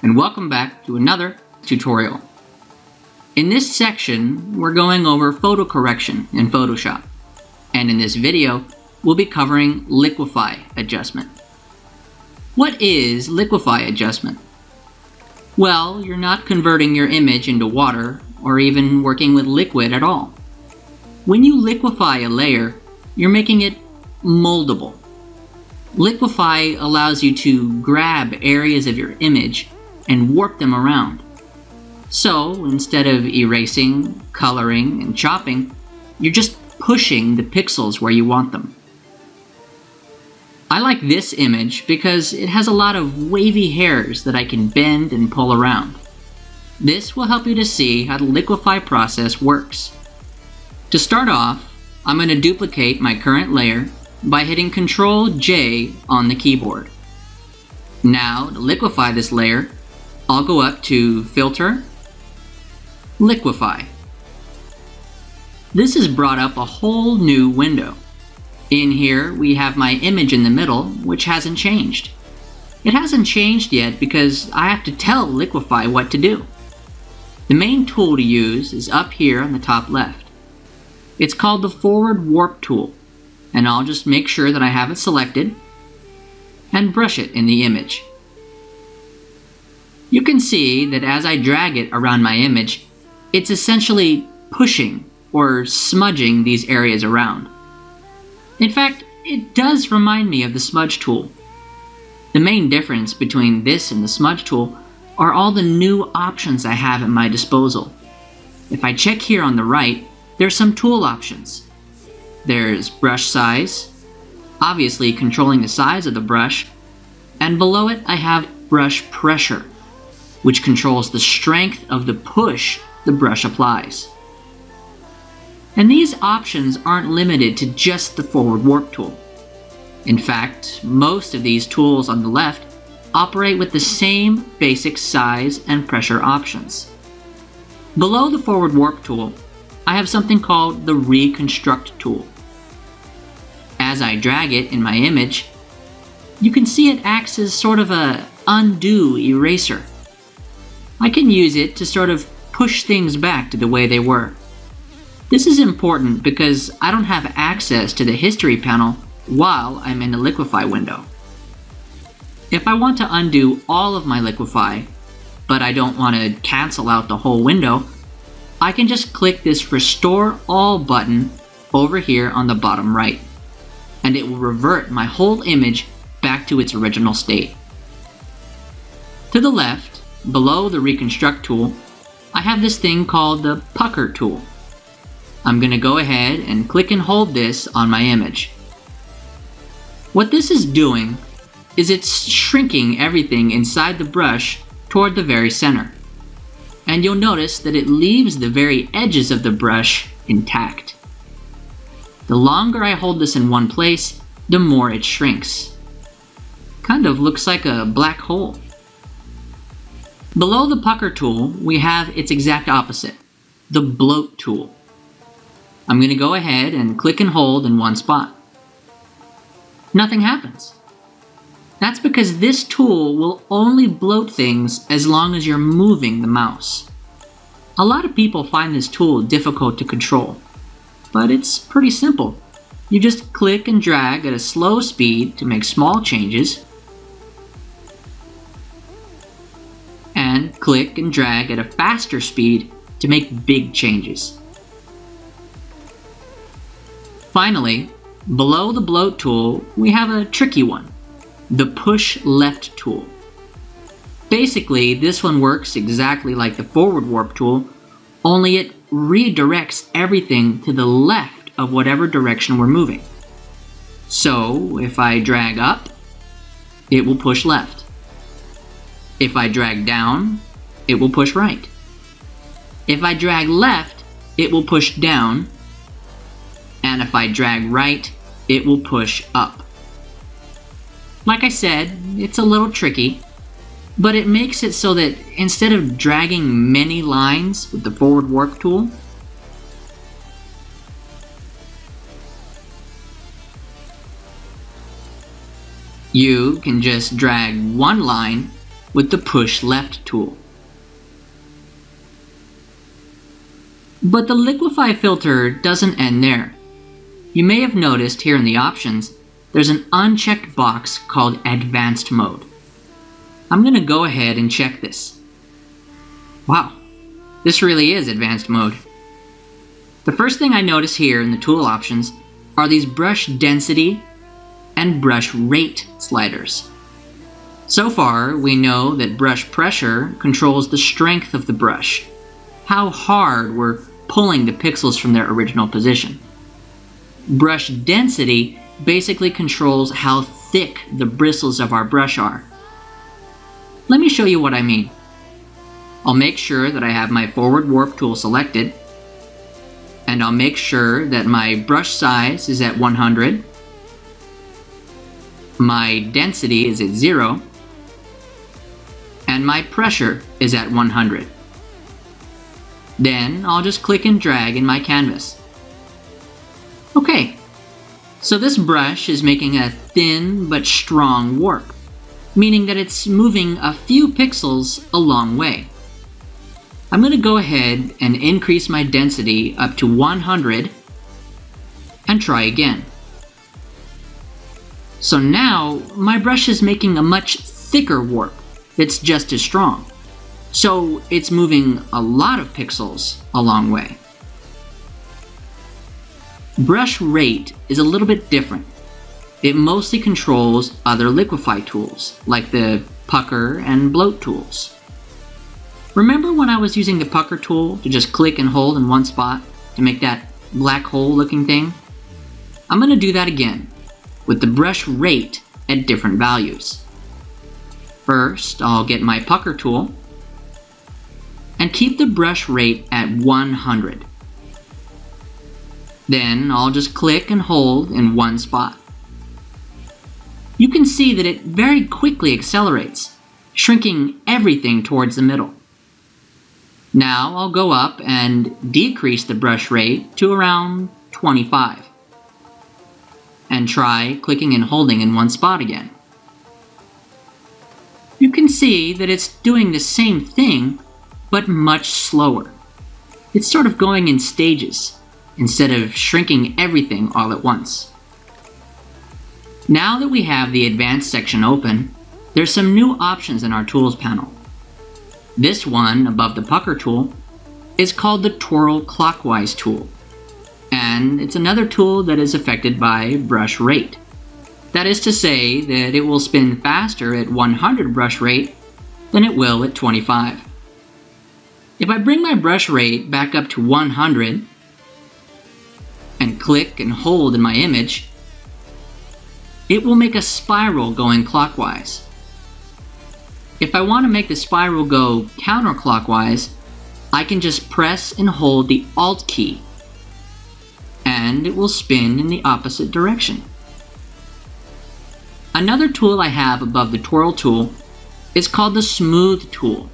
and welcome back to another tutorial. In this section, we're going over photocorrection in Photoshop, and in this video, we'll be covering liquefy adjustment. What is liquefy adjustment? Well, you're not converting your image into water or even working with liquid at all. When you liquefy a layer, you're making it moldable. Liquefy allows you to grab areas of your image and warp them around. So instead of erasing, coloring, and chopping, you're just pushing the pixels where you want them. I like this image because it has a lot of wavy hairs that I can bend and pull around. This will help you to see how the liquefy process works. To start off, I'm going to duplicate my current layer by hitting Ctrl-J on the keyboard. Now, to liquefy this layer, I'll go up to Filter, Liquefy. This has brought up a whole new window. In here, we have my image in the middle, which hasn't changed. It hasn't changed yet because I have to tell Liquefy what to do. The main tool to use is up here on the top left. It's called the Forward Warp tool, and I'll just make sure that I have it selected and brush it in the image. You can see that as I drag it around my image, it's essentially pushing or smudging these areas around. In fact, it does remind me of the smudge tool. The main difference between this and the smudge tool are all the new options I have at my disposal. If I check here on the right, there's some tool options. There's brush size, obviously controlling the size of the brush, and below it I have brush pressure, which controls the strength of the push the brush applies. And these options aren't limited to just the Forward Warp tool. In fact, most of these tools on the left operate with the same basic size and pressure options. Below the Forward Warp tool, I have something called the Reconstruct tool. As I drag it in my image, you can see it acts as sort of an undo eraser. I can use it to sort of push things back to the way they were. This is important because I don't have access to the history panel while I'm in the liquefy window. If I want to undo all of my liquefy, but I don't want to cancel out the whole window, I can just click this Restore All button over here on the bottom right, and it will revert my whole image back to its original state. To the left, below the Reconstruct tool, I have this thing called the Pucker tool. I'm going to go ahead and click and hold this on my image. What this is doing is it's shrinking everything inside the brush toward the very center. And you'll notice that it leaves the very edges of the brush intact. The longer I hold this in one place, the more it shrinks. Kind of looks like a black hole. Below the Pucker tool, we have its exact opposite, the Bloat tool. I'm going to go ahead and click and hold in one spot. Nothing happens. That's because this tool will only bloat things as long as you're moving the mouse. A lot of people find this tool difficult to control, but it's pretty simple. You just click and drag at a slow speed to make small changes, and click and drag at a faster speed to make big changes. Finally, below the Bloat tool, we have a tricky one, the Push Left tool. Basically, this one works exactly like the Forward Warp tool, only it redirects everything to the left of whatever direction we're moving. So, if I drag up, it will push left. If I drag down, it will push right. If I drag left, it will push down. And if I drag right, it will push up. Like I said, it's a little tricky, but it makes it so that instead of dragging many lines with the Forward Warp tool, you can just drag one line with the push left tool. But the liquefy filter doesn't end there. You may have noticed here in the options, there's an unchecked box called advanced mode. I'm going to go ahead and check this. Wow, this really is advanced mode. The first thing I notice here in the tool options are these brush density and brush rate sliders. So far, we know that brush pressure controls the strength of the brush, how hard we're pulling the pixels from their original position. Brush density basically controls how thick the bristles of our brush are. Let me show you what I mean. I'll make sure that I have my forward warp tool selected, and I'll make sure that my brush size is at 100, my density is at 0, and my pressure is at 100. Then I'll just click and drag in my canvas. Okay, so this brush is making a thin but strong warp, meaning that it's moving a few pixels a long way. I'm going to go ahead and increase my density up to 100 and try again. So now my brush is making a much thicker warp that's just as strong. So it's moving a lot of pixels a long way. Brush rate is a little bit different. It mostly controls other liquefy tools, like the pucker and bloat tools. Remember when I was using the pucker tool to just click and hold in one spot to make that black hole looking thing? I'm going to do that again, with the brush rate at different values. First, I'll get my pucker tool and keep the brush rate at 100. Then I'll just click and hold in one spot. You can see that it very quickly accelerates, shrinking everything towards the middle. Now I'll go up and decrease the brush rate to around 25. And try clicking and holding in one spot again. You can see that it's doing the same thing, but much slower. It's sort of going in stages, instead of shrinking everything all at once. Now that we have the advanced section open, there's some new options in our tools panel. This one above the pucker tool is called the twirl clockwise tool, and it's another tool that is affected by brush rate. That is to say that it will spin faster at 100 brush rate than it will at 25. If I bring my brush rate back up to 100 and click and hold in my image, it will make a spiral going clockwise. If I want to make the spiral go counterclockwise, I can just press and hold the Alt key, and it will spin in the opposite direction. Another tool I have above the twirl tool is called the smooth tool.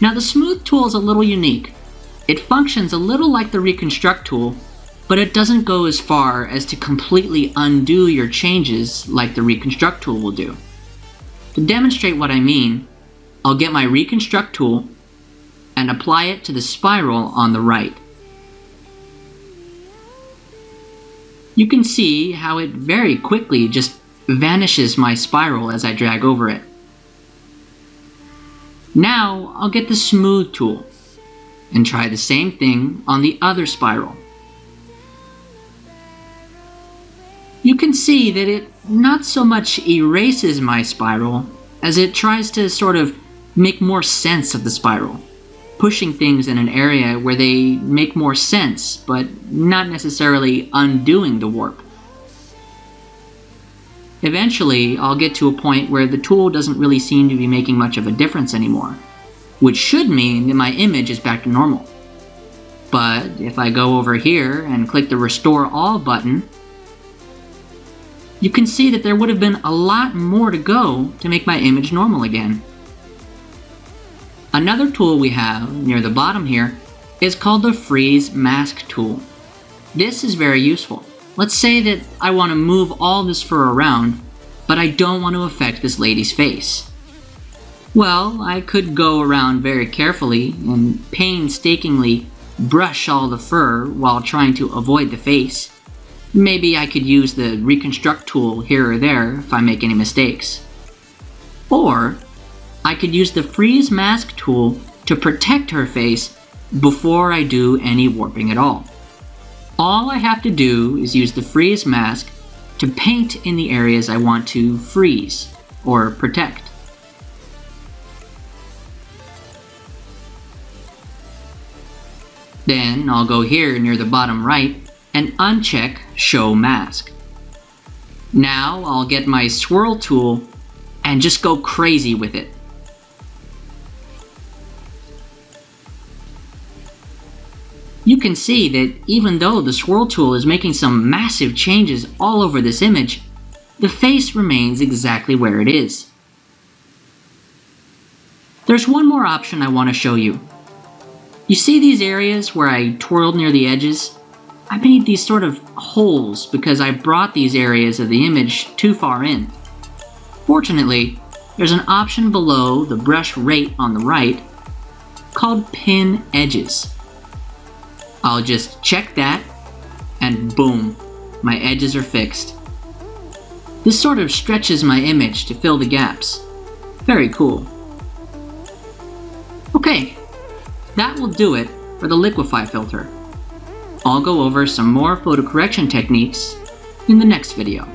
Now the smooth tool is a little unique. It functions a little like the reconstruct tool, but it doesn't go as far as to completely undo your changes like the reconstruct tool will do. To demonstrate what I mean, I'll get my reconstruct tool and apply it to the spiral on the right. You can see how it very quickly just vanishes my spiral as I drag over it. Now I'll get the smooth tool and try the same thing on the other spiral. You can see that it not so much erases my spiral as it tries to sort of make more sense of the spiral, pushing things in an area where they make more sense, but not necessarily undoing the warp. Eventually, I'll get to a point where the tool doesn't really seem to be making much of a difference anymore, which should mean that my image is back to normal. But if I go over here and click the Restore All button, you can see that there would have been a lot more to go to make my image normal again. Another tool we have near the bottom here is called the Freeze Mask tool. This is very useful. Let's say that I want to move all this fur around, but I don't want to affect this lady's face. Well, I could go around very carefully and painstakingly brush all the fur while trying to avoid the face. Maybe I could use the reconstruct tool here or there if I make any mistakes. Or I could use the freeze mask tool to protect her face before I do any warping at all. All I have to do is use the freeze mask to paint in the areas I want to freeze or protect. Then I'll go here near the bottom right and uncheck Show Mask. Now I'll get my swirl tool and just go crazy with it. You can see that even though the swirl tool is making some massive changes all over this image, the face remains exactly where it is. There's one more option I want to show you. You see these areas where I twirled near the edges? I made these sort of holes because I brought these areas of the image too far in. Fortunately, there's an option below the brush rate on the right called Pin Edges. I'll just check that, and boom, my edges are fixed. This sort of stretches my image to fill the gaps. Very cool. Okay, that will do it for the liquefy filter. I'll go over some more photo correction techniques in the next video.